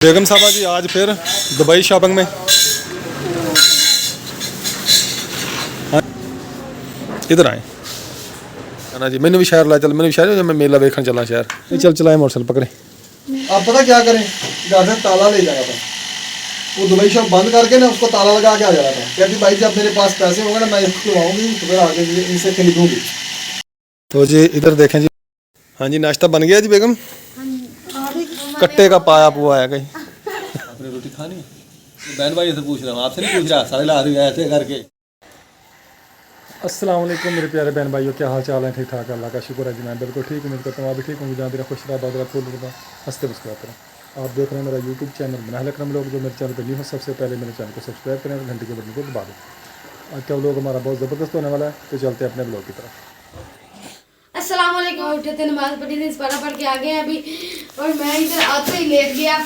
बेगम साहबा जी आज फिर दुबई शॉपिंग में। हाँ, इधर आए ना जी, मैंने भी शहर ला चल, मैंने भी शहर मैं मेला देखने चला शहर। चल चलाए मोटरसाइकिल पकड़े। आप पता क्या करें, घर से ताला ले जाया था, वो दुबई शॉप बंद करके ना उसको ताला लगा के आ जाया था। कहती भाई जब मेरे पास पैसे होंगे ना मैं इसको आऊँगी तो फिर आगे इनसे खरीदूँगी। तो जी इधर देखें जी। हाँ जी नाश्ता बन गया जी बेगम। कट्टे का पाया पुआ है कहीं। आपने रोटी खानी है? बहन भाई से पूछ रहा हूँ, आपसे नहीं पूछ रहा। सारे ला रही है ऐसे करके। अस्सलाम वालेकुम मेरे प्यारे बहन भाइयों, क्या हाल चाल है? ठीक ठाक, अल्लाह का शुक्र है जी। मैं बिल्कुल ठीक हूँ, करता हूँ आप भी ठीक हूँ। जहाँ मेरा खुश रहा बादरा फूल रहा हंसते मुस्कुराते रहा। आप देख रहे हैं मेरा यूट्यूब चैनल बनाहल अकरम लोग। जो मेरे चैनल पर न्यू है सबसे पहले मेरे चैनल को सब्सक्राइब करें और घंटे के बटन को दबा दें। आज का व्लॉग हमारा बहुत ज़बरदस्त होने वाला है, तो चलते हैं अपने व्लॉग की तरफ। अस्सलाम वालेकुम। उठे थे, नमाज पढ़ी थी, पढ़ा पढ़ के आ गए अभी। और मैं इधर आते ही लेट गया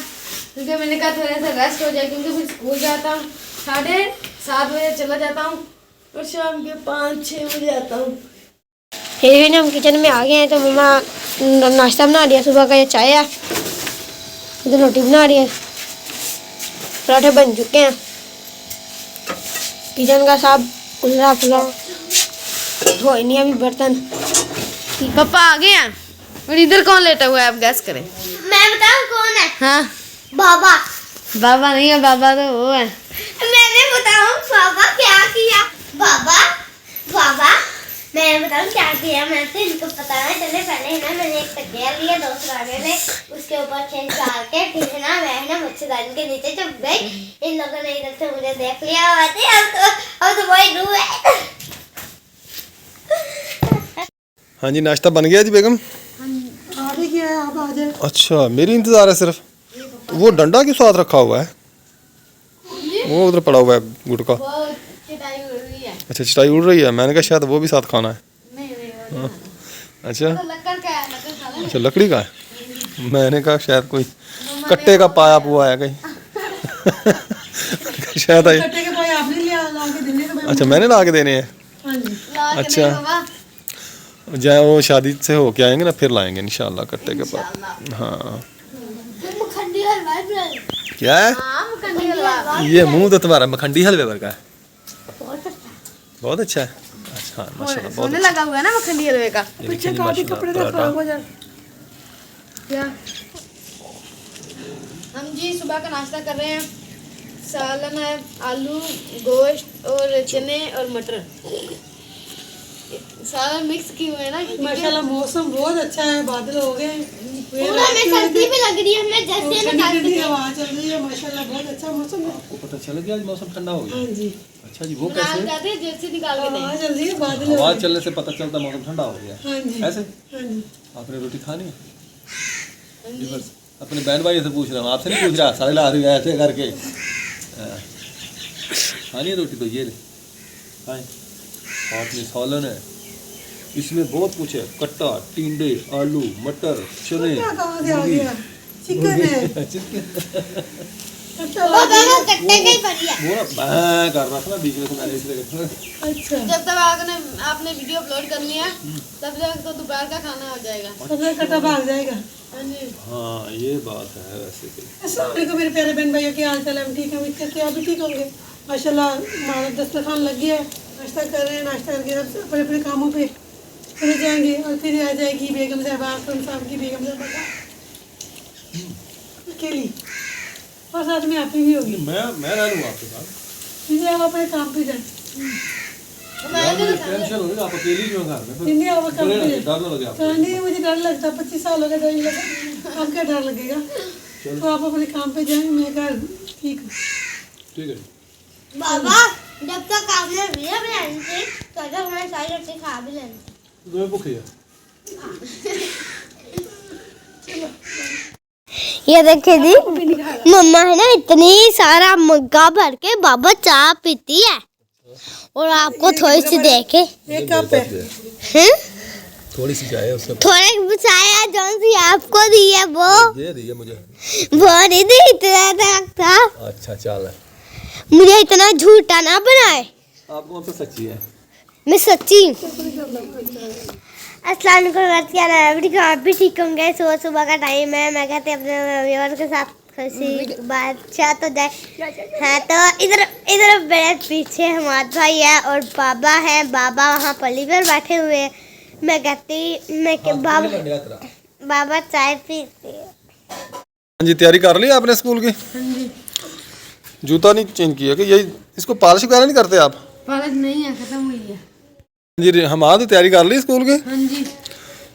क्योंकि मैंने कहा थोड़ा सा रेस्ट हो जाए, क्योंकि फिर स्कूल जाता हूँ 7:30 बजे चला जाता हूँ और शाम के 5-6 बजे आता हूँ। फिर हम किचन में आ गए हैं तो मम्मा नाश्ता बना दिया। सुबह का ये चाय है, इधर रोटी बना रही है, पराठे बन चुके हैं। किचन का सब उल्ला फुला धोए नहीं अभी बर्तन। पापा आ गए हैं और इधर कौन लेटा हुआ है, आप गैस करें। मैं बताऊं कौन है? हाँ बाबा। बाबा नहीं है, बाबा तो वो है। मैंने बताऊं बाबा क्या किया? बाबा बाबा मैं बताऊं क्या किया? मैं तो इनको पता है। चले पहले ना मैंने एक तकिया लिया, 2 सराने में उसके ऊपर छेद डाल के फिर ना मैं ना मच्छरदानी के नीचे छुप गई। इन लोगों ने इधर से मुझे देख लिया। अब तो वही डू है। हाँ जी नाश्ता बन गया जी बेगम। अच्छा मेरी इंतज़ार है सिर्फ। वो डंडा क्यों साथ रखा हुआ है? वो उधर पड़ा हुआ है गुटका। चटाई उड़ रही है। अच्छा चटाई उड़ रही है, मैंने कहा शायद वो भी साथ खाना है। नहीं हाँ। अच्छा लकड़ का है, लकड़ खा लो। अच्छा लकड़ी का है। मैंने कहा शायद कोई कट्टे का पाया पुआ है कहीं। शायद है। कट्टे के पाए आपने लिया ला के देने तो मैं। अच्छा मैंने ला के देने हैं। हाँ जी। ला के अच्छा। नहीं बाबा। जहाँ वो शादी से होके आएंगे ना फिर लाएंगे इंशाल्लाह कट्टे के पास। हाँ मखंडी हलवा क्या है? हाँ मखंडी हलवा। ये मुंह तो तुम्हारा मखंडी हलवे वर्गा है। बहुत अच्छा है। अच्छा हाँ, माशाल्लाह बहुत सोने लगा हुआ है ना मखंडी हलवे का। ये पीछे देखिए जी, काफी माशाल्लाह, कपड़े तो पराठा। खराब हो जाए। क्या हम जी सुबह का नाश्ता कर रहे हैं। सालन है, आलू, गोश्त और चने और मटर, सारा मिक्स किए हुए हैं ना। माशाल्लाह मौसम बहुत अच्छा है, बादल हो गए। पूरा में सर्दी भी लग रही है। मैं जैसे निकाल ठंडी के हवा चल रही है। माशाल्लाह बहुत अच्छा मौसम है। आपको पता चल गया आज मौसम ठंडा हो गया? हाँ जी। अच्छा जी वो निकाल कैसे? कहते हैं जर्सी निकाल के हवा दें। चल रही है, बादल हो हवा गए। चलने से पता चलता मौसम ठंडा हो गया। हाँ जी। ऐसे हाँ जी। आपने रोटी खानी है? जी बस अपने बहन भाई से पूछ रहा हूँ, आपसे नहीं पूछ रहा। सारे ला रही है ऐसे करके। हाँ। खानी है रोटी तो ये ले खाएं। साथ में सालन है, इसमें बहुत कुछ है। कट्टा, टिंडे, आलू, मटर, चने, क्या कहाँ से आ गया? चिकन है। चिकन। बाबा का कट्टे का ही बढ़िया। वो ना मैं कर रहा था ना बीच में से, मैंने इसलिए कहा। अच्छा। जब तक आपने वीडियो अपलोड कर लिया तब तक तो दोपहर का खाना हो जाएगा। सबसे कट्टा भाग जाएगा। हाँ जी। हाँ ये बात है वैसे तो। अस्सलाम वालेकुम मेरे प्यारे बहन भाइयों, क्या हाल चाल है? हम ठीक हैं, उम्मीद करते हैं आप भी ठीक होंगे। माशाल्लाह हमारा दस्तरखान लग गया है। नाश्ता कर रहे हैं, नाश्ता करके अब अपने अपने कामों पे चले जाएंगे और फिर आ जाएगी बेगम साहबा, आकरम साहब की बेगम साहबा अकेली, और साथ में आपकी भी होगी। मैं रह लूँगा आपके साथ। दीदी आप अपने काम पे जाए। यार मुझे टेंशन हो रही है, आप अकेली क्यों घर में? दीदी आप काम पे जाए। डर ना लगे आपको? कहाँ नहीं, मुझे डर लगता। 25 साल हो गए, डर नहीं लगा। आप क्या डर लगेगा? तो आप अपने काम पे जाए, मैं घर ठीक हूँ। ठीक है। बाबा जब तक आपने वीडियो बनाई थी तब तक मैं सारी रोटी खा भी लेनी। तुम्हें भूख है? ये देखिए जी, मम्मा है ना इतनी सारा मग्गा भर के बाबा चाय पीती है और आपको थोड़ी सी देखे। एक कप है। हैं? थोड़ी सी चाय है उससे। थोड़े बुझाया जौन सी आपको दी है वो ये दी है मुझे। वो नहीं दी, इतना था। अच्छा चल। मुझे इतना झूठा ना बनाए। आप कौन सा सच्ची है? मैं सच्ची। अस्सलाम वालेकुम, क्या नाम है? आप भी ठीक होंगे। सुबह सुबह का टाइम है। मैं कहते अपने व्यूअर्स के साथ खुशी बादशाह तो है। तो इधर इधर मेरे पीछे हमारे भाई है और बाबा है। बाबा वहाँ पली पर बैठे हुए हैं। मैं कहती बाबा चाय पीते हैं। हाँ जी, तैयारी कर ली आपने स्कूल की? जूता नहीं चेंज किया कि यही इसको पॉलिश वगैरह नहीं करते आप? पॉलिश नहीं है, खत्म हुई है। जी हम तो तैयारी कर ली स्कूल की? हाँ जी,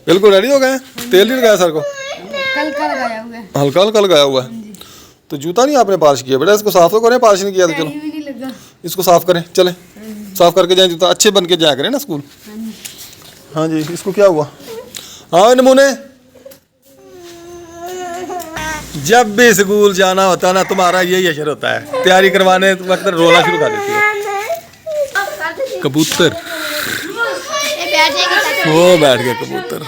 बिल्कुल रेडी हो गए? तेल नहीं लगाया सर को? कल का लगाया हुआ है। हल्का हल्का लगाया हुआ है। तो जूता नहीं आपने पॉलिश किया बेटा? इसको साफ तो करें, पॉलिश नहीं किया तो चलो भी नहीं लगा। इसको साफ करें, चले साफ करके जाए, जूता अच्छे बन के जाया करें ना स्कूल। हाँ जी, इसको क्या हुआ? हाँ नमूने, जब भी स्कूल जाना होता ना तुम्हारा यही असर होता है, तैयारी करवाने वक्त रोना शुरू कर देती है। कबूतर वो बैठ गया कबूतर।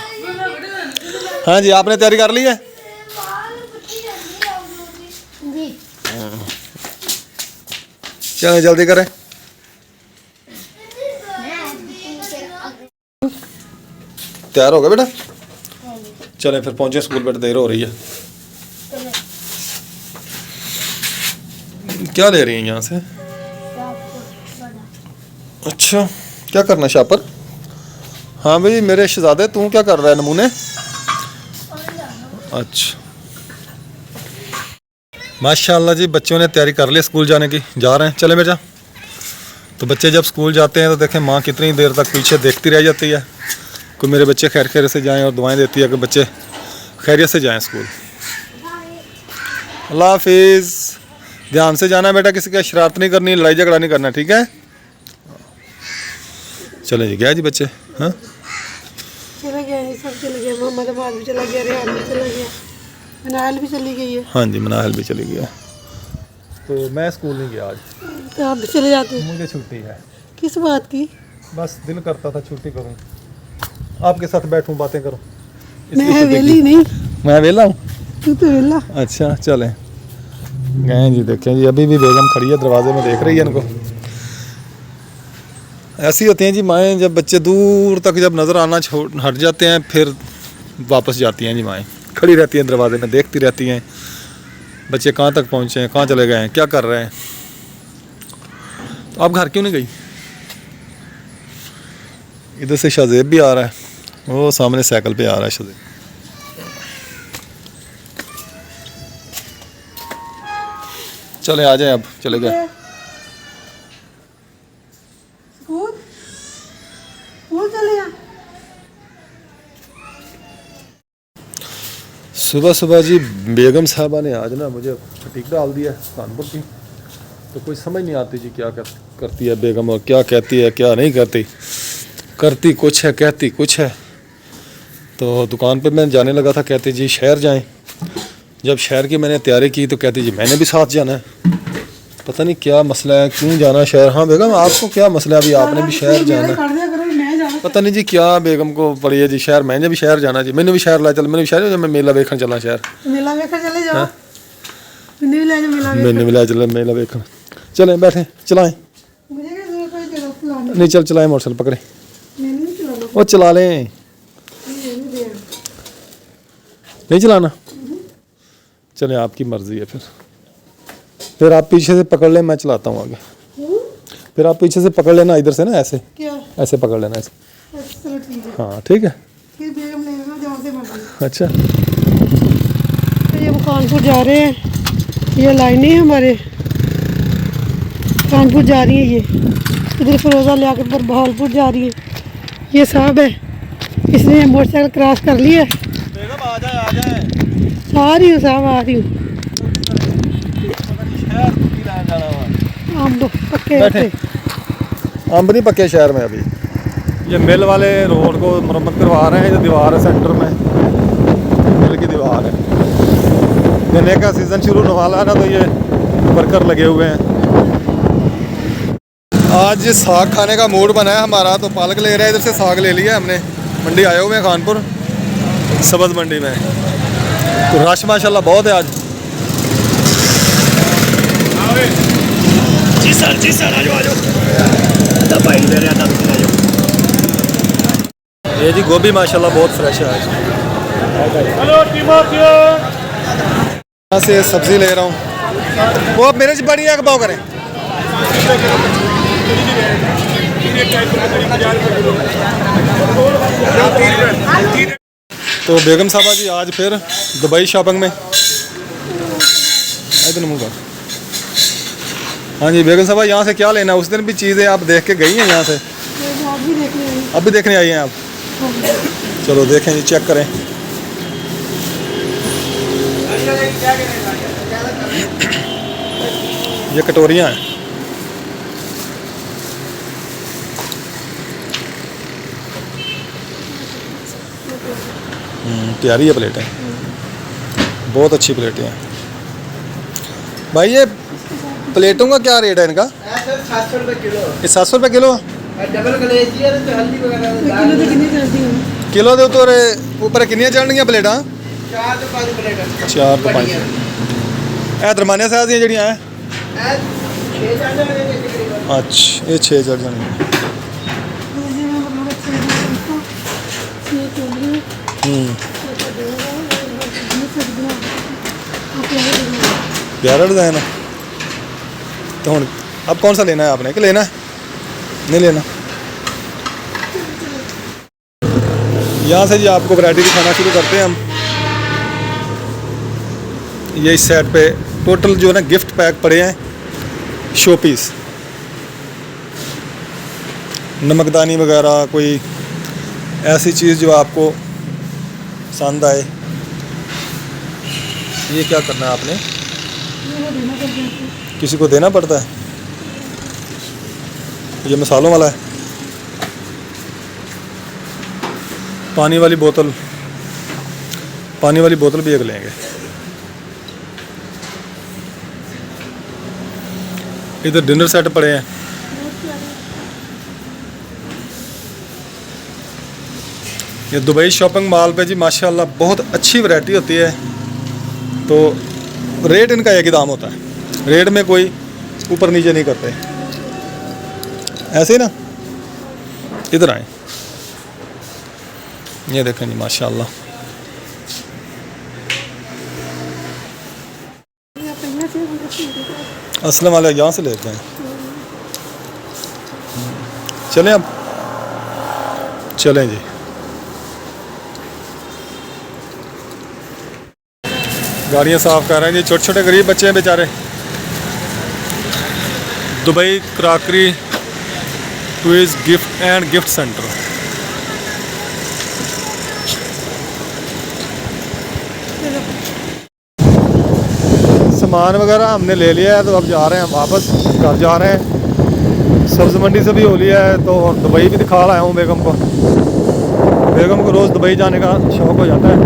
हाँ जी, आपने तैयारी कर ली है? चलो जल्दी करें। तैयार हो गए बेटा? चले फिर पहुंचे स्कूल, बेटा देर हो रही है। क्या ले रही हैं यहाँ से? अच्छा, क्या करना शापर? हाँ भाई मेरे शहजादे, तू क्या कर रहा है नमूने? अच्छा माशाल्लाह जी, बच्चों ने तैयारी कर ली स्कूल जाने की, जा रहे हैं। चले बेटा। तो बच्चे जब स्कूल जाते हैं तो देखें माँ कितनी देर तक पीछे देखती रह जाती है। कोई मेरे बच्चे खैर खैरियत से जाएं और दुआएं देती है कि बच्चे खैरियत से जाएं स्कूल। अल्लाह हाफिज़। ध्यान से जाना बेटा, किसी का शरारत नहीं करनी, लड़ाई झगड़ा नहीं करना, ठीक है? चले जी, गया जी बच्चे? हाँ चला गया है, सब चले गए। मोहम्मद अबाद भी चला गया, रेहान भी चला गया, मनाहल भी चली गई है। हाँ जी, मनाहल भी चली गया। तो मैं स्कूल नहीं गया आज। तो आप भी चले जाते हैं? मुझे छुट्टी है। किस बात की? बस दिल करता था छुट्टी करूँ, आपके साथ बैठूं, बातें करूँ। मैं वेली नहीं, मैं वेला हूँ? तू तो वेला। अच्छा चलें, गए जी। देखें जी, अभी भी बेगम खड़ी है दरवाजे में, देख रही है इनको। ऐसी होती हैं जी माएँ, जब बच्चे दूर तक जब नज़र आना हट जाते हैं फिर वापस जाती हैं जी माएँ। खड़ी रहती हैं दरवाजे में, देखती रहती हैं बच्चे कहाँ तक पहुँचे हैं, कहाँ चले गए हैं, क्या कर रहे हैं। तो आप घर क्यों नहीं गई? इधर से शाजेब भी आ रहा है, वो सामने साइकिल पे आ रहा है शाजेब। चले आ जाए, अब चले गए। स्कूल स्कूल चले जा। सुबह सुबह जी बेगम साहबा ने आज ना मुझे फटीक डाल दिया कानपुर की। तो कोई समझ नहीं आती जी क्या करती है बेगम, और क्या कहती है क्या नहीं करती। करती कुछ है, कहती कुछ है। तो दुकान पे मैं जाने लगा था, कहती जी शहर जाएं। जब शहर की मैंने तैयारी की तो कहती जी मैंने भी साथ जाना है। पता नहीं क्या मसला है, क्यों जाना शहर? हाँ बेगम आपको क्या मसला है, अभी आपने भी शहर जाना है? पता नहीं जी क्या बेगम को पड़ी है जी शहर, मैंने भी शहर जाना जी। मैंने भी शहर ला चल, मैंने भी शहर, मैं मेला देखने चला शहर। मेला देखने चले जाओ। मैंने भी ले जा मेला। मैंने भी ला चल मेला देखने। चलें बैठे, चलाएं। मुझे क्या जरूरत है तेरा चलाने? नहीं चल चलाएं, मोटरसाइकिल पकड़े। मैंने नहीं चलाना। वो चला लें, नहीं चलाना? चले आपकी मर्जी है। फिर आप पीछे से पकड़ लें, मैं चलाता हूँ आगे। फिर आप पीछे से पकड़ लेना, इधर से ना ऐसे, क्या? ऐसे पकड़ लेना ऐसे। चलो ठीक है। हाँ ठीक है। फिर बेगम ले लेना जहाँ से मर्जी। अच्छा तो ये वो कानपुर जा रहे हैं, ये लाइनें हैं हमारे, कानपुर जा रही है ये। इधर फिरोजा लियाकत पर बहावलपुर जा रही है। ये साहब है, इसने मोटरसाइकिल क्रॉस कर ली है। बेगम आ जाए, आ जाए। आ रही हूँ साहब, आ रही हूँ। अम्ब पक्के बैठे। होते। अम्ब नहीं पक्के शहर में अभी। ये मिल वाले रोड को मरम्मत करवा रहे हैं, जो दीवार है सेंटर में, मिल की दीवार है। गन्ने का सीज़न शुरू होने वाला है ना, तो ये वर्कर लगे हुए हैं। आज साग खाने का मूड बना है हमारा, तो पालक ले रहे हैं। इधर से साग ले लिया हमने, मंडी आए हुए हैं कानपुर सब्ज़ मंडी में। तो रश माशाल्लाह बहुत है आज। जी सर आ जाओ। ये जी गोभी माशाल्लाह बहुत फ्रेश है आज। यहाँ से सब्ज़ी ले रहा हूँ। वो अब मेरे से बड़ी है कि भाव करें। तो बेगम साहबा जी आज फिर दुबई शॉपिंग में इधर मुँह कर। हाँ जी बेगम साहबा, यहाँ से क्या लेना है? उस दिन भी चीज़ें आप देख के गई हैं यहाँ से? अब भी देखने आई हैं आप? चलो देखें जी, चेक करें। ये कटोरियाँ हैं। प्यारी है प्लेटें, बहुत अच्छी प्लेटें हैं भाई। ये प्लेटों का क्या रेट है इनका? 700 रुपये किलो। ये 700 रुपये किलो? डबल कलेजी है तो हल्दी वगैरह किलो दे तो ऊपर कितनी चढ़नियाँ प्लेटा? 4 तो 5 प्लेट। 4 तो 5 ए दरमाने साइज दी जड़ियाँ हैं? 6 चढ़ जाएंगे। अच्छा, ये 6 चढ़ जाएंगे। प्यारा डिज़ाइन है। तो हम अब कौन सा लेना है आपने? कि लेना है? नहीं लेना। यहाँ से जी आपको वैरायटी दिखाना शुरू करते हैं हम। ये इस सेट पे टोटल जो है ना गिफ्ट पैक पड़े हैं, शो पीस, नमकदानी वगैरह, कोई ऐसी चीज़ जो आपको पसंद आए। ये क्या करना है आपने? किसी को देना पड़ता है। ये मसालों वाला है। पानी वाली बोतल भी एक लेंगे। इधर डिनर सेट पड़े हैं। ये दुबई शॉपिंग मॉल पे जी माशाल्लाह बहुत अच्छी वैरायटी होती है। तो रेट इनका एक ही दाम होता है, रेट में कोई ऊपर नीचे नहीं करते। ऐसे ही ना, इधर आए, ये देखें जी माशाल्लाह। अस्सलाम वालेकुम, यहाँ से लेते हैं। चलें अब, चलें जी। गाड़ियाँ साफ़ कर रहे हैं जी, छोटे छोटे गरीब बच्चे हैं बेचारे। Dubai crockery tourist gift and gift centre. सामान वगैरह हमने ले लिया है, तो अब जा रहे हैं वापस घर जा रहे हैं। सब्ज़ मंडी से भी हो लिया है, तो दुबई भी दिखा लाया हूँ बेगम को। बेगम को रोज़ दुबई जाने का शौक़ हो जाता है।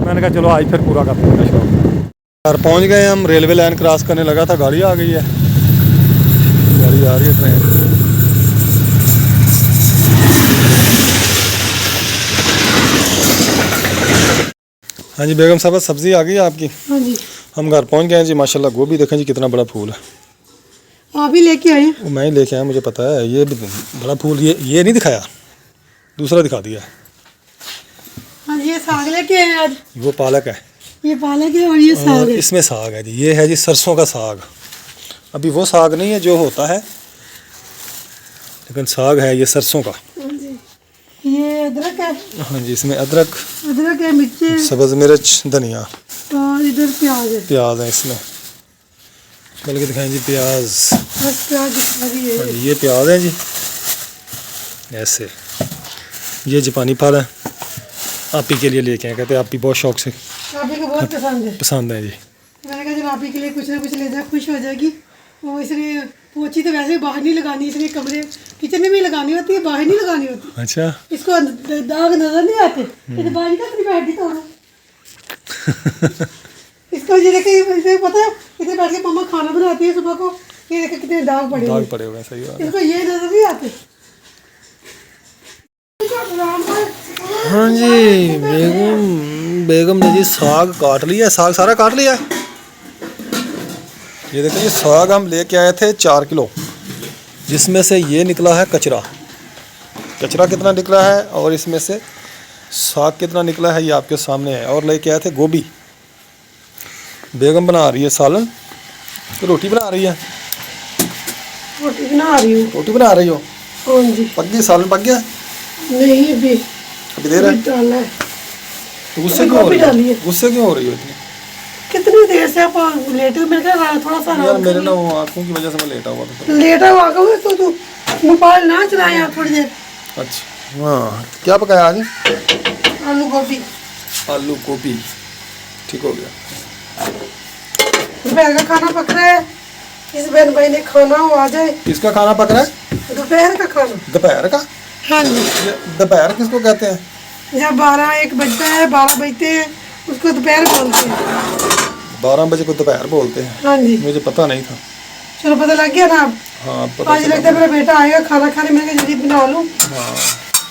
मैंने कहा चलो आज फिर पूरा करते हैं शौक़। घर पहुँच गए हम, रेलवे लाइन क्रॉस करने लगा था, गाड़ी आ गई है, गाड़ी आ रही है ट्रेन। हाँ जी बेगम साहब, सब्ज़ी आ गई है आपकी? हाँ जी। हम घर पहुँच गए हैं जी माशाल्लाह। गोभी देखें जी कितना बड़ा फूल है। आप ही लेके आए? वो मैं ही लेके आया, मुझे पता है। ये भी बड़ा फूल, ये नहीं दिखाया, दूसरा दिखा दिया। हाँ जी, ये साग लेके आए आज। वो पालक है, ये पालक है और ये साग है। इसमें साग है जी। ये है जी सरसों का साग। अभी वो साग नहीं है जो होता है, लेकिन साग है ये सरसों का। हाँ जी। ये अदरक है। हाँ जी, इसमें अदरक है, मिर्ची, सब्ज़ मिर्च, धनिया और इधर प्याज है। प्याज है इसमें, बल्कि दिखाएं जी प्याज। बस प्याज दिखा रही है। हाँ जी, ये प्याज है जी ऐसे। ये जापानी फल है, आप ही के लिए लेके आए, कहते हैं आप ही बहुत शौक से आप ही को बहुत पसंद है जी। मैंने कहा जब आप ही के लिए कुछ ना कुछ ले जाए, खुश हो जाएगी। वो इसलिए पोची तो वैसे बाहर नहीं लगानी, इसलिए कमरे किचन में लगानी होती है, बाहर नहीं लगानी होती। अच्छा, इसको दाग नजर नहीं आते, ये तो बाहर का अपनी बैठ दी तो इसको ये देखे, इसे पता है इसे बैठ के मम्मा खाना बनाती है सुबह को, ये देखे कितने दाग पड़े हुए हैं। सही बात है। इसको ये नजर नहीं आते। हाँ जी बेगम ने जी साग काट लिया, साग सारा काट लिया। ये देखिए, ये साग हम लेके आए थे 4 किलो, जिसमें से ये निकला है कचरा। कचरा कितना निकला है और इसमें से साग कितना निकला है ये आपके सामने है। और लेके आए थे गोभी, बेगम बना रही है सालन, तो रोटी बना रही है। रोटी बना रही हूँ। रोटी बना रही हो? हाँ जी। पक गई? सालन पक गया? नहीं अभी अभी देर है? डालना है। तो गुस्से क्यों हो रही हो? गुस्से क्यों हो रही हो इतनी? कितनी देर से आप लेटे हो? मेरे ख्याल थोड़ा सा यार मेरे ना वो आंखों की वजह से मैं लेटा हुआ था। लेटा हुआ कहो तो तू मोबाइल ना चलाए आप थोड़ी देर। अच्छा हाँ, क्या पकाया आज? आलू गोभी। आलू गोभी, ठीक हो गया। दोपहर का खाना पक रहा है। इस बहन भाई ने खाना हो आ जाए। किसका खाना पक रहा है? दोपहर का खाना। दोपहर का? हाँ जी। ये दोपहर किसको कहते हैं? जब 12-1 बजता है, 12 बजते हैं, उसको दोपहर बोलते हैं। 12 बजे को दोपहर बोलते हैं? हाँ जी। मुझे पता नहीं था। चलो पता लग गया ना अब। हाँ पता आज लगता है मेरा बेटा आएगा खाना खाने, मैंने कहा जल्दी बना लूँ। हाँ,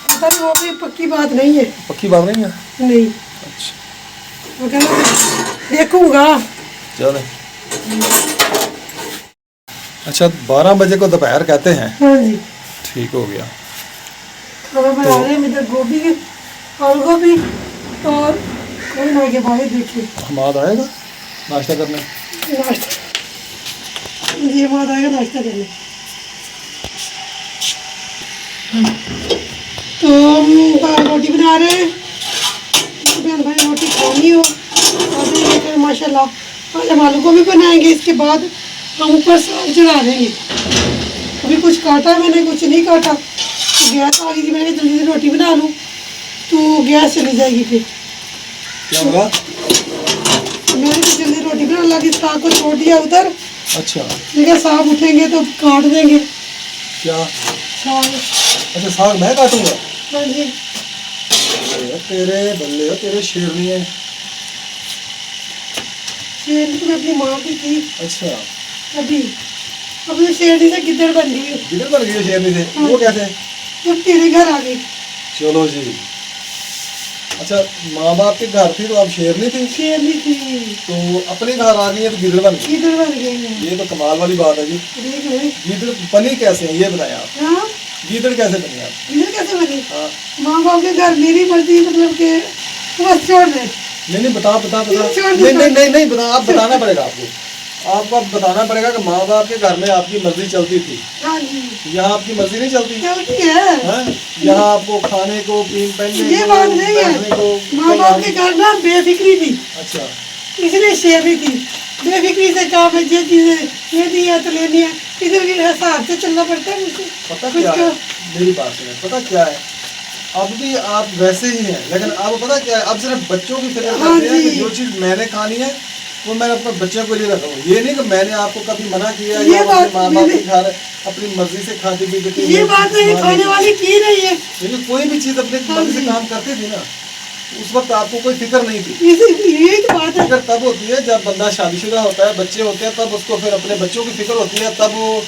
पता नहीं वो भी पक्की बात नहीं है। पक्की बात नहीं है? नहीं, अच्छा वो कहना देखूंगा। चलो। अच्छा 12 बजे को दोपहर कहते हैं? हाँ जी। ठीक हो गया। खाना बना रहे हैं इधर गोभी के, आलू गोभी और कौन आ गया भाई देखिए हमाद आएगा नाश्ता करने? नाश्ता जी हमारा आएगा नाश्ता करने। तो हम रोटी बना रहे हैं। बहन भाई रोटी खानी हो अभी लेकर माशाल्लाह आज हम आलू गोभी बनाएंगे। इसके बाद हम ऊपर साग चढ़ा देंगे। अभी कुछ काटा मैंने, कुछ नहीं काटा। तो गैस आ गई थी, मैंने कहा जल्दी से रोटी बना लूँ तो गैस चली जाएगी फिर। क्या होगा? मैंने तो जल्दी रोटी बनाने लगी, साग को छोड़ दिया उधर। अच्छा देखा साग उठेंगे तो काट देंगे क्या? साग। अच्छा साग मैं काटूंगा? हाँ जी। तेरे बल्ले हो, तेरे शेरनी है। शेरनी तो मैं अपनी माँ की थी अच्छा अभी, अब तो शेरनी से गिद्दड़ बन गई हूँ। किधर बन गई हो शेरनी से? वो कैसे? जब तेरे घर आ गई। चलो जी। अच्छा माँ बाप के घर थी तो आप शेरनी थी, शेरनी थी तो अपने घर आ गई है तो गिदड़ बन गई। गिद्दड़ बन गई है। ये तो कमाल वाली बात है जी। देख ले। गीदड़ बनी कैसे है ये बताएं आप? हाँ गीदड़ कैसे बनी आप? गिद्दड़ कैसे बनी? हाँ माँ बाप के घर मेरी मर्जी मतलब के बस छोड़ दे। नहीं नहीं बता बता बता। छोड़ दो, नहीं नहीं नहीं नहीं बता, आप बताना पड़ेगा आपको। आपको अब बताना पड़ेगा कि माँ बाप के घर में आपकी मर्जी चलती थी, हाँ जी यहाँ आपकी मर्जी नहीं चलती। चलती है। हाँ? यहाँ आपको खाने को पहनने ये को बात नहीं बैठने है। को माँ बाप के घर ना बेफिक्री थी, अच्छा इसलिए शेरनी थी। बेफिक्री से काम है, ये चीजें लेनी है तो लेनी है, इधर के हिसाब से चलना पड़ता है मुझे। पता कुछ क्या है? तो मेरी बात सुनो, पता क्या है, अब भी आप वैसे ही हैं, लेकिन अब पता क्या है, अब सिर्फ बच्चों की फिक्र हाँ करते हैं कि जी। जो चीज़ मैंने खानी है वो मैं अपने बच्चों को लिए रखा हूँ। ये नहीं कि मैंने आपको कभी मना किया ये या बात अपने माँ बाप के मैंने- घर अपनी मर्जी से खाती पीती थी। ये बात नहीं खाने वाली की नहीं है। लेकिन कोई भी चीज़ अपनी हाँ मर्जी से जी। काम करती थी ना, उस वक्त आपको कोई फिक्र नहीं थी। यही तो बात है। फिक्र तब होती है जब बंदा शादीशुदा होता है, बच्चे होते हैं, तब उसको फिर अपने बच्चों की फिक्र होती है। तब वो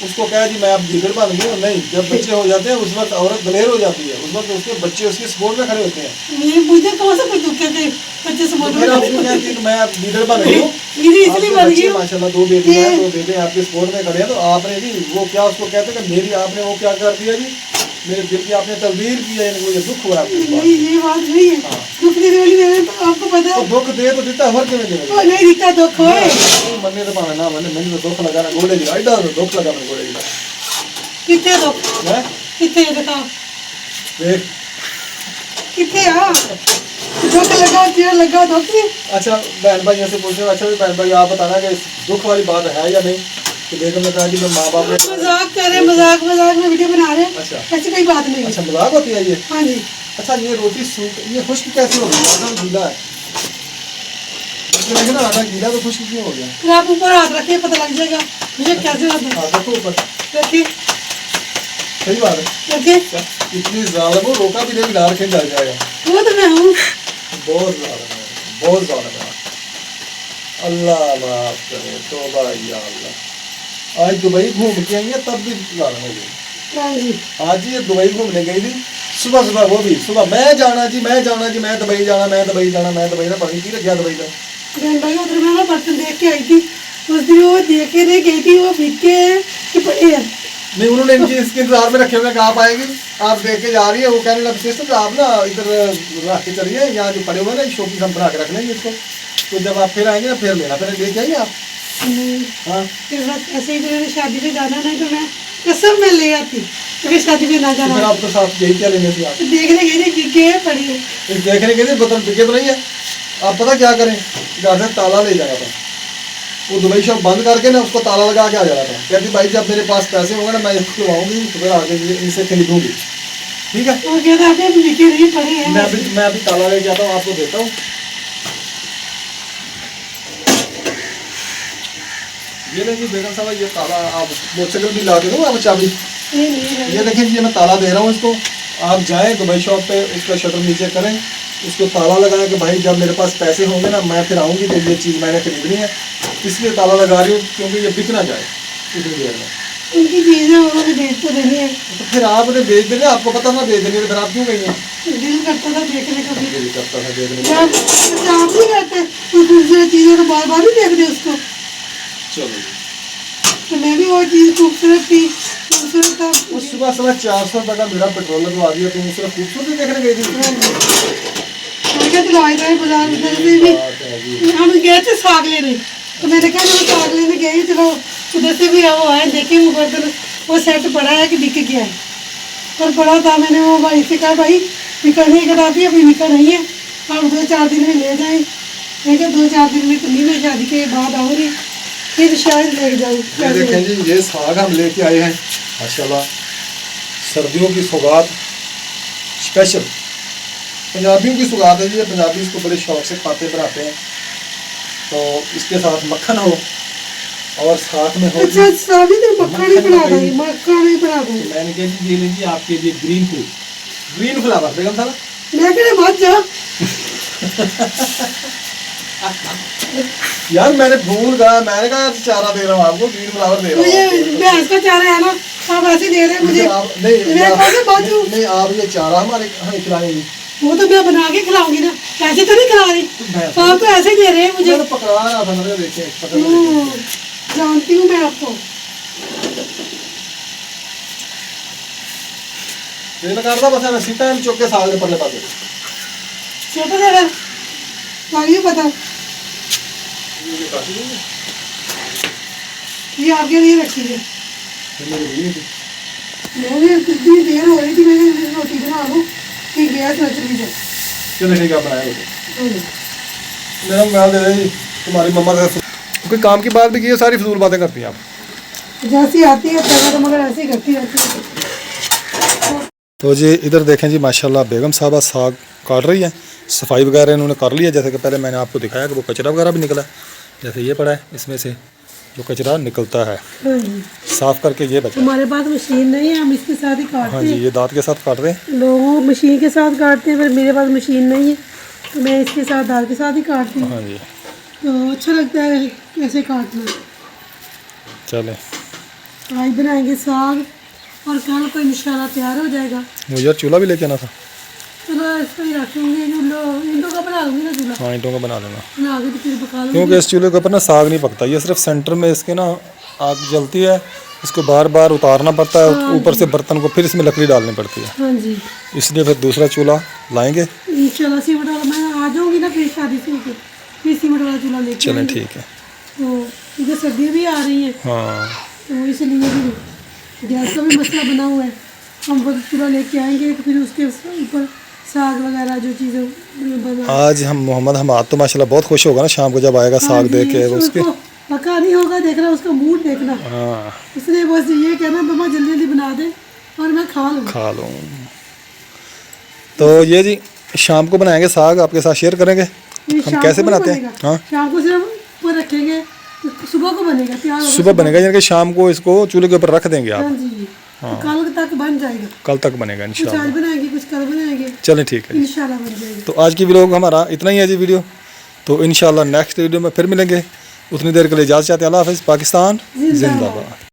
उसको कहे जी मैं अब गिदड़ बन गई हूँ। नहीं, जब बच्चे हो जाते हैं उस वक्त औरत दलेर हो जाती है, उस वक्त उसके बच्चे उसके सपोर्ट में खड़े होते हैं। ये मुझे कौन सा कोई दुख है बच्चे से फिर आप क्यों कहती हैं कि मैं अब गिदड़ बन गई हूँ? मेरी इसलिए आपके बन गई बच्चे हूँ। माशाल्लाह 2 बेटियां हैं, ये- 2 बेटे आपके सपोर्ट में खड़े हैं, तो आपने जी वो क्या उसको कहते हैं कि मेरी आपने वो क्या कर दिया जी, मेरे दिल की आपने तकदीर की है, इनको ये दुख हुआ आपके पास। नहीं ये बात नहीं है। दुख देने वाली मैंने तो आपको पता तो है। दुख दे तो देता हर क्यों नहीं वो नहीं दिखता दुख होए। मन्ने तो पाना ना मन्ने, मैंने तो दुख लगा ना गोले जी, ऐडा तो दुख लगा मेरे गोले जी कितने दुख है। कितने दिखा देख कितने आ दुख लगा तेरा लगा दुख नहीं। अच्छा बहन भाइयों से पूछे, अच्छा भी बहन भाई आप बताना कि दुख वाली बात है या नहीं? कि बेगम ने कहा कि मैं माँ बाप ने मजाक कर रहे, मजाक मजाक में वीडियो बना रहे हैं। अच्छा ऐसी कोई बात नहीं अच्छा है। मजाक होती है ये? हाँ जी। अच्छा ये रोटी सूख ये खुश्क कैसे हो गई? आटा गीला है, लेकिन आटा गीला तो खुश्क क्यों हो गया? फिर आप ऊपर हाथ रखिए पता लग जाएगा मुझे कैसे हाथ हाँ रखो ऊपर, रखिए सही बात है। रखिए। इतनी जालिम हो, रोका भी नहीं डाल के डर जाएगा। वो तो मैं हूँ। बहुत जालिम है, बहुत जालिम है। अल्लाह माफ करे, तौबा या अल्लाह। आज दुबई घूम के आई है तब भी जालिम हो गई। हाँ जी। आज ये दुबई घूमने गई थी, सुबह सुबह वो भी सुबह मैं जाना जी मैं जाना जी, मैं दुबई जाना मैं दुबई जाना मैं दुबई ना पढ़ी थी क्या दुबई का। बहन भाई उधर मैं ना बर्तन देख के आई थी, उस दिन वो देख के नहीं गई थी, वो बिके कि पड़े हैं। नहीं उन्होंने इनकी इसके इंतजार में रखे हुए कहाँ पाएगी, आप देख के जा रही है, वो कहने लगे सिस्टर आप ना इधर रख के चलिए, यहाँ जो पड़े हुए हैं ना शोपीस हम बना के रख लेंगे इसको। तो जब आप फिर आएंगे ना फिर लेना, फिर लेके आइए आप। नहीं, हाँ फिर बस ऐसे ही तो शादी पे जाना, नहीं तो मैं कसम में ले आती, क्योंकि शादी पे ना तो फिर जाना। आपके साथ यही क्या लेने थी आप? तो देखने गए थे गिगे पड़ी है। इस देखने के लिए बोतल बिके तो नहीं है। आप पता क्या करें, घर से ताला ले जाया था, वो दुबई शॉप बंद करके ना उसको ताला लगा के आ जाना था। कहती भाई जब मेरे पास पैसे होंगे ना मैं इसको खुलवाऊंगी, तो फिर आगे इनसे खरीदूंगी। ठीक है, वो कहते हैं अभी बिके नहीं पड़े हैं। मैं अभी ताला ले जाता हूँ, आपको देता हूँ। ये देखिए बेगम साहब, ये ताला आप मोटरसाइकिल भी ला के दो आप चाबी। नहीं, नहीं, ये देखिए ये मैं ताला दे रहा हूँ इसको। आप जाएं दुबई शॉप पे, उसका शटर नीचे करें, उसको ताला लगाएं कि भाई जब मेरे पास पैसे होंगे ना मैं फिर आऊँगी तो ये चीज़ मैंने खरीदनी है, इसलिए ताला लगा रही हूँ क्योंकि ये बिक ना जाए इतनी देर में। उनकी चीजें उन्होंने बेच तो देनी है। तो फिर आपने बेच देने, आपको पता था बेच देनी, तो फिर आप क्यों गई हैं? दिल करता था देखने का भी। दिल करता था देखने जब का। अच्छा आप नहीं करते तो दूसरी चीज़ों को बार बार नहीं देखते उसको। चलो जी। तो मैं भी वो चीज़ खूबसूरत थी, खूबसूरत था। उस सुबह 450 रुपये का मेरा पेट्रोल लगवा दिया, तुम सिर्फ खूबसूरती देखने गई थी। मैं क्या दवाई बाजार उधर से भी हम गए थे साग लेने, तो मैंने कहा चलो साग लेने गए, चलो उधर से भी वो आए देखे वो बर्तन, वो सेट पड़ा है कि बिक गया है। और पड़ा था, मैंने वो भाई से कहा भाई बिका नहीं, करा अभी बिका नहीं है, आप 2-4 दिन में ले जाएं। मैं क्या 2-4 दिन में तो नहीं, मैं शादी के बाद आऊँगी फिर शायद ले जाऊँ। ये देखें जी, ये साग हम लेके आए हैं माशाल्लाह, सर्दियों की सौगात स्पेशल, पंजाबियों की सौगात है जी। ये पंजाबी इसको बड़े शौक से खाते बनाते हैं। तो इसके साथ मक्खन हो और साथ में हो जी, अच्छा साबित है, मक्खन ही बना दूँगी, मक्खन ही बना दूँगी। मैंने कहा जी ये लीजिए आपके लिए ग्रीन फूड, ग्रीन फ्लावर बेगम साहब। मैं कह मत जा, यार मैंने भूल गया, मैंने कहा चारा दे रहा हूँ आपको, ग्रीन फ्लावर दे रहा मुझे हूँ। भैंस का चारा है ना, आप ऐसे दे रहे हैं मुझे। आप नहीं मैं कैसे बाजू, नहीं आप ये चारा हमारे हमें खिलाएंगे। वो तो मैं बना के खिलाऊंगी ना, ऐसे तो नहीं खिला रही। आप तो ऐसे ही दे रहे हैं मुझे। मैं तो पकड़ा रहा था, मैंने देखे पकड़ में देखे। जानती हूँ मैं आपको। दिल करता बस मैं सीटा हम चौके साग दे परले पासे। चेटा दे रहा लगी पता, ये आपके लिए रखी है। मैंने इतनी देर हो रही थी, मैंने रोटी बना लूँ कि गैस न चली जाए। चलो ठीक है बनाया मेरा मोबाइल दे रही तुम्हारी मम्मा से कोई काम की बात भी की है, सारी फजूल बातें करती हैं आप। जैसी आती है तब तो मगर ऐसे ही करती रहती है। तो जी इधर देखें जी माशाल्लाह बेगम साहबा साग काट रही है, सफाई वगैरह इन्होंने कर लिया। जैसे कि पहले मैंने आपको दिखाया कि वो कचरा वगैरह भी निकला, जैसे ये पड़ा है इसमें से जो कचरा निकलता है हाँ जी, साफ़ करके ये बचा। हमारे पास मशीन नहीं है, हम इसके साथ ही हाँ काटते जी, हैं। ये दांत के साथ काट रहे हैं। लोग मशीन के साथ काटते हैं, पर मेरे पास मशीन नहीं है, तो मैं इसके साथ दाल के साथ ही काटती हूँ। हाँ जी तो अच्छा लगता है ऐसे काटना। चलें, आज बनाएंगे साग और कल को इंशाल्लाह तैयार हो जाएगा। मुझे यार चूल्हा भी लेके आना था। चलो ऐसा ही रखूँगी, इंडो का बना लूँगी ना चूल्हा, हाँ ईंटों का बना लेना, बना के तो फिर पका लूँगी। क्योंकि इस चूल्हे के ऊपर ना साग नहीं पकता, ये सिर्फ सेंटर में इसके ना आग जलती है, इसको बार बार उतारना पड़ता है, ऊपर से बर्तन को फिर इसमें लकड़ी डालनी पड़ती है, हाँ जी, इसलिए फिर दूसरा चूल्हा लाएंगे। इंशाल्लाह सीमेंट वाला मैं आ जाऊँगी ना फिर शादी से होकर, फिर सीमेंट वाला चूल्हा लेके चलें आएंगे। ठीक है। तो इधर सर्दियाँ भी आ रही हैं, हाँ तो इसलिए भी गैस का भी मसला बना हुआ है। हम वो चूल्हा लेके आएंगे तो फिर उसके ऊपर साग वगैरह जो चीज़ें बना। आज हम मोहम्मद हमाद तो माशाल्लाह बहुत खुश होगा ना शाम को जब आएगा साग देख के उसके। पका नहीं होगा, देखना उसका मूड देखना। हाँ इसलिए बस ये कहना मम्मा जल्दी जल्दी बना दे और मैं खा लूँ। खा लूँ। तो ये जी शाम को बनाएंगे साग, आपके साथ शेयर करेंगे ये हम शाम कैसे को नहीं बनाते हैं। बनेगा। हाँ शाम को सिर्फ ऊपर रखेंगे, तो सुबह को बनेगा, तैयार होगा सुबह बनेगा, यानी कि शाम को इसको चूल्हे के ऊपर रख देंगे हाँ आप, जी, तो कल तक बन जाएगा। कल तक बनेगा कुछ इंशाल्लाह। आज बनाएंगे, कुछ कल बनाएंगे, चलें ठीक है। इंशाल्लाह बन जाएगा। तो आज की व्लॉग हमारा इतना ही है जी वीडियो, तो इंशाल्लाह नेक्स्ट वीडियो में फिर मिलेंगे। उतनी देर के लिए इजाज़त चाहते हैं। अल्लाह हाफ़िज़। पाकिस्तान जिंदाबाद।